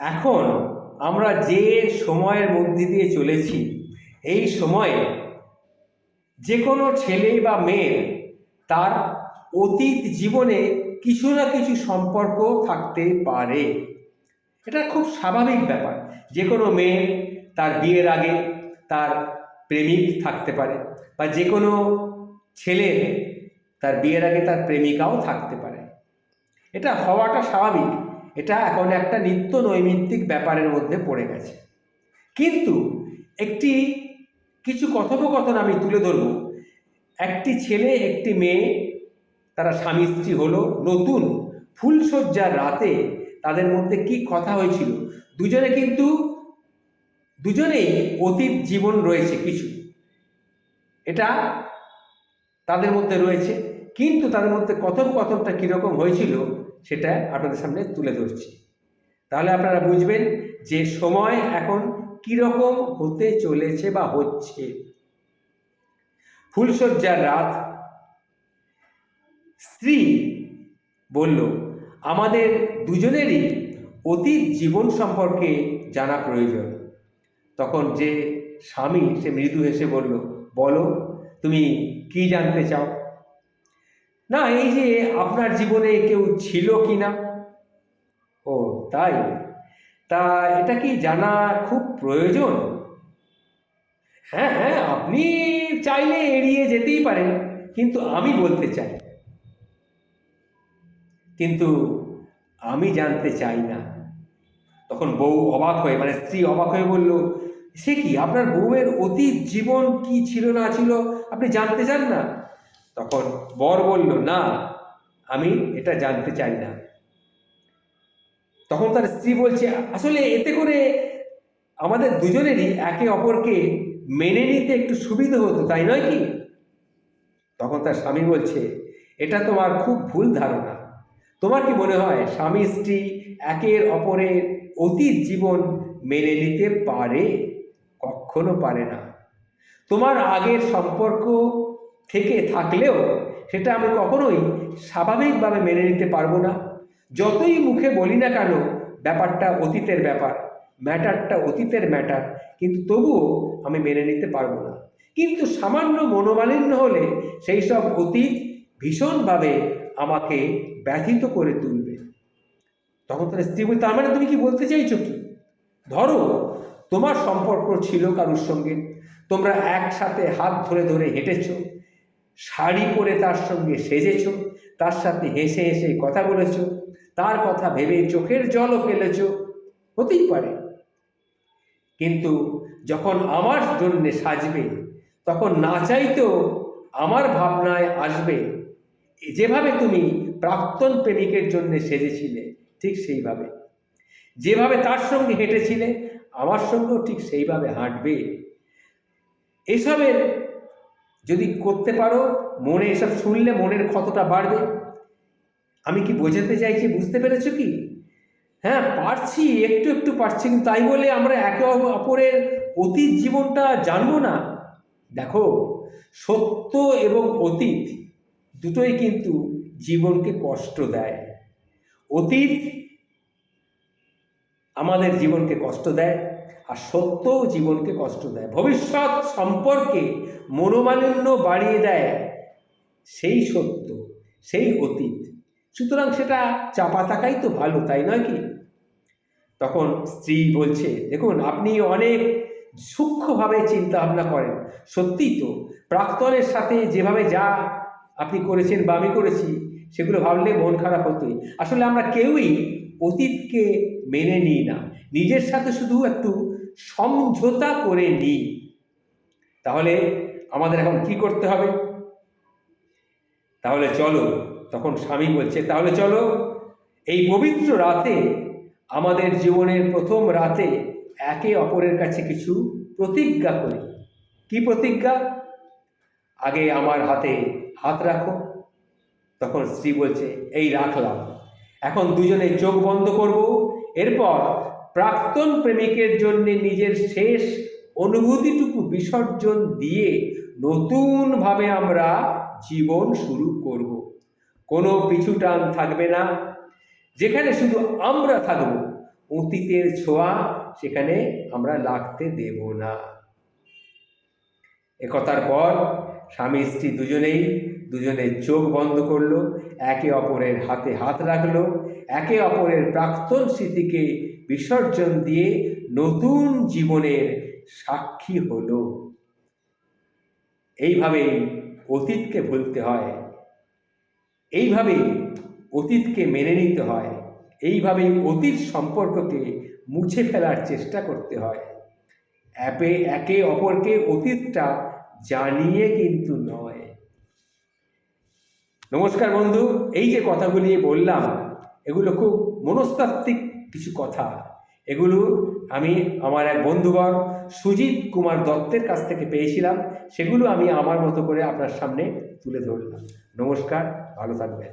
এখন আমরা যে সময়ের মধ্যে দিয়ে চলেছি, এই সময়ে যে কোনো ছেলে বা মেয়ের তার অতীত জীবনে কিছু না কিছু সম্পর্ক থাকতে পারে। এটা খুব স্বাভাবিক ব্যাপার। যে কোনো মেয়ে তার বিয়ের আগে তার প্রেমিক থাকতে পারে, বা যে কোনো ছেলে তার বিয়ের আগে তার প্রেমিকাও থাকতে পারে। এটা হওয়াটা স্বাভাবিক। এটা এখন একটা নিত্য নৈমিত্তিক ব্যাপারের মধ্যে পড়ে গেছে। কিন্তু একটি কিছু কথোপকথন আমি তুলে ধরব। একটি ছেলে একটি মেয়ে, তারা স্বামী স্ত্রী হলো, নতুন ফুলশয্যার রাতে তাদের মধ্যে কি কথা হয়েছিল। দুজনেই অতীত জীবন রয়েছে কিছু, এটা তাদের মধ্যে রয়েছে। কিন্তু তাদের মধ্যে কথোপকথনটা কীরকম হয়েছিল সেটা আপনাদের সামনে তুলে ধরছি। তাহলে আপনারা বুঝবেন যে সময় এখন কীরকম হতে চলেছে বা হচ্ছে। ফুলশয্যার রাত। স্ত্রী বলল, আমাদের দুজনেরই অতীত জীবন সম্পর্কে জানা প্রয়োজন। তখন যে স্বামী সে মৃদু হেসে বলল, বলো, তুমি কি জানতে চাও? না, এই যে আপনার জীবনে কেউ ছিল কি না। ও তাই? তা এটা কি জানা খুব প্রয়োজন? হ্যাঁ হ্যাঁ, আপনি চাইলে এড়িয়ে যেতেই পারেন, কিন্তু আমি বলতে চাই। কিন্তু আমি জানতে চাই না। তখন বউ অবাক হয়ে, মানে স্ত্রী অবাক হয়ে বলল, সে কি, আপনার বউয়ের অতীত জীবন কি ছিল না ছিল আপনি জানতে চান না? তখন বর বলল, না, আমি এটা জানতে চাই না। তখন তার স্ত্রী বলছে, আসলে এতে করে আমাদের দুজনেরই একে অপরকে মেনে নিতে একটু সুবিধা হতো, তাই নয় কি? তখন তার স্বামী বলছে, এটা তোমার খুব ভুল ধারণা। তোমার কি মনে হয় স্বামী স্ত্রী একের অপরের অতীত জীবন মেনে নিতে পারে? কখনো পারে না। তোমার আগের সম্পর্ক থেকে থাকলেও সেটা আমি কখনোই স্বাভাবিকভাবে মেনে নিতে পারবো না। যতই মুখে বলি না কেন ব্যাপারটা অতীতের ব্যাপার, ম্যাটারটা অতীতের ম্যাটার, কিন্তু তবুও আমি মেনে নিতে পারবো না। কিন্তু সামান্য মনোমালিন্য হলে সেই সব অতীত ভীষণভাবে আমাকে ব্যথিত করে তুলবে। তখন তার স্ত্রী বলতে, তার মানে তুমি কি বলতে চাইছো কি? ধরো তোমার সম্পর্ক ছিল কারুর সঙ্গে, তোমরা একসাথে হাত ধরে ধরে হেঁটেছ, শাড়ি পরে তার সঙ্গে সেজেছ, তার সাথে হেসে হেসে কথা বলেছ, তার কথা ভেবে চোখের জলও ফেলেছ, হতেই পারে। কিন্তু যখন আমার জন্যে সাজবে, তখন না চাইতেও আমার ভাবনায় আসবে, যেভাবে তুমি প্রাক্তন প্রেমিকের জন্য সেজেছিলে ঠিক সেইভাবে, যেভাবে তার সঙ্গে হেঁটেছিলে আমার সঙ্গেও ঠিক সেইভাবে হাঁটবে। এসবের যদি করতে পারো, মনে এসব শুনলে মনের ক্ষতটা বাড়বে। আমি কি বোঝাতে চাইছি বুঝতে পেরেছো কি? হ্যাঁ পারছি, একটু একটু পারছি, কিন্তু তাই বলে আমরা একে অপরের অতীত জীবনটা জানবো না? দেখো, সত্য এবং অতীত দুটোই কিন্তু জীবনকে কষ্ট দেয়। অতীত আমাদের জীবনকে কষ্ট দেয়, আর সত্যও জীবনকে কষ্ট দেয়। ভবিষ্যৎ সম্পর্কে মনোমালিন্য বাড়িয়ে দেয় সেই সত্য, সেই অতীত। সুতরাং সেটা চাপা থাকাই তো ভালো, তাই নয় কি? তখন স্ত্রী বলছে, দেখুন আপনি অনেক সূক্ষ্মভাবে চিন্তা ভাবনা করেন। সত্যিই তো, প্রাক্তনের সাথে যেভাবে যা আপনি করেছেন বা আমি করেছি সেগুলো ভাবলে মন খারাপ হতোই। আসলে আমরা কেউই অতীতকে মেনে নিই না, নিজের সাথে শুধু একটু সমঝোতা করে নিই। তাহলে আমাদের এখন কি করতে হবে? তাহলে চলো, তখন স্বামী বলছে, তাহলে চলো এই পবিত্র রাতে, আমাদের জীবনের প্রথম রাতে, একে অপরের কাছে কিছু প্রতিজ্ঞা করি। কি প্রতিজ্ঞা? আগে আমার হাতে হাত রাখো। তখন স্ত্রী বলছে, এই রাখলাম। এখন দুজনে চোখ বন্ধ করব। এরপর প্রাক্তন প্রেমিকের জন্য নিজের শেষ অনুভূতিটুকু বিসর্জন দিয়ে নতুনভাবে আমরা জীবন শুরু করব। কোনো পিছুটান থাকবে না, যেখানে শুধু আমরা থাকব। অতীতের ছোঁয়া সেখানে আমরা লাগতে দেব না। একথার পর স্বামী স্ত্রী দুজনের চোখ বন্ধ করলো, একে অপরের হাতে হাত রাখলো, একে অপরের প্রাক্তন স্মৃতিকে বিসর্জন দিয়ে নতুন জীবনের সাক্ষী হলো। এইভাবেই অতীতকে ভুলতে হয়, এইভাবেই অতীতকে মেনে নিতে হয়, এইভাবেই অতীত সম্পর্ককে মুছে ফেলার চেষ্টা করতে হয়। একে অপরকে অতীতটা জানিয়ে কিন্তু নয়। নমস্কার বন্ধু, এই যে কথাগুলি বললাম এগুলো খুব মনস্তাত্ত্বিক কিছু কথা। এগুলো আমি আমার এক বন্ধুবর সুজিত কুমার দত্তের কাছ থেকে পেয়েছিলাম, সেগুলো আমি আমার মতো করে আপনার সামনে তুলে ধরলাম। নমস্কার, ভালো থাকবেন।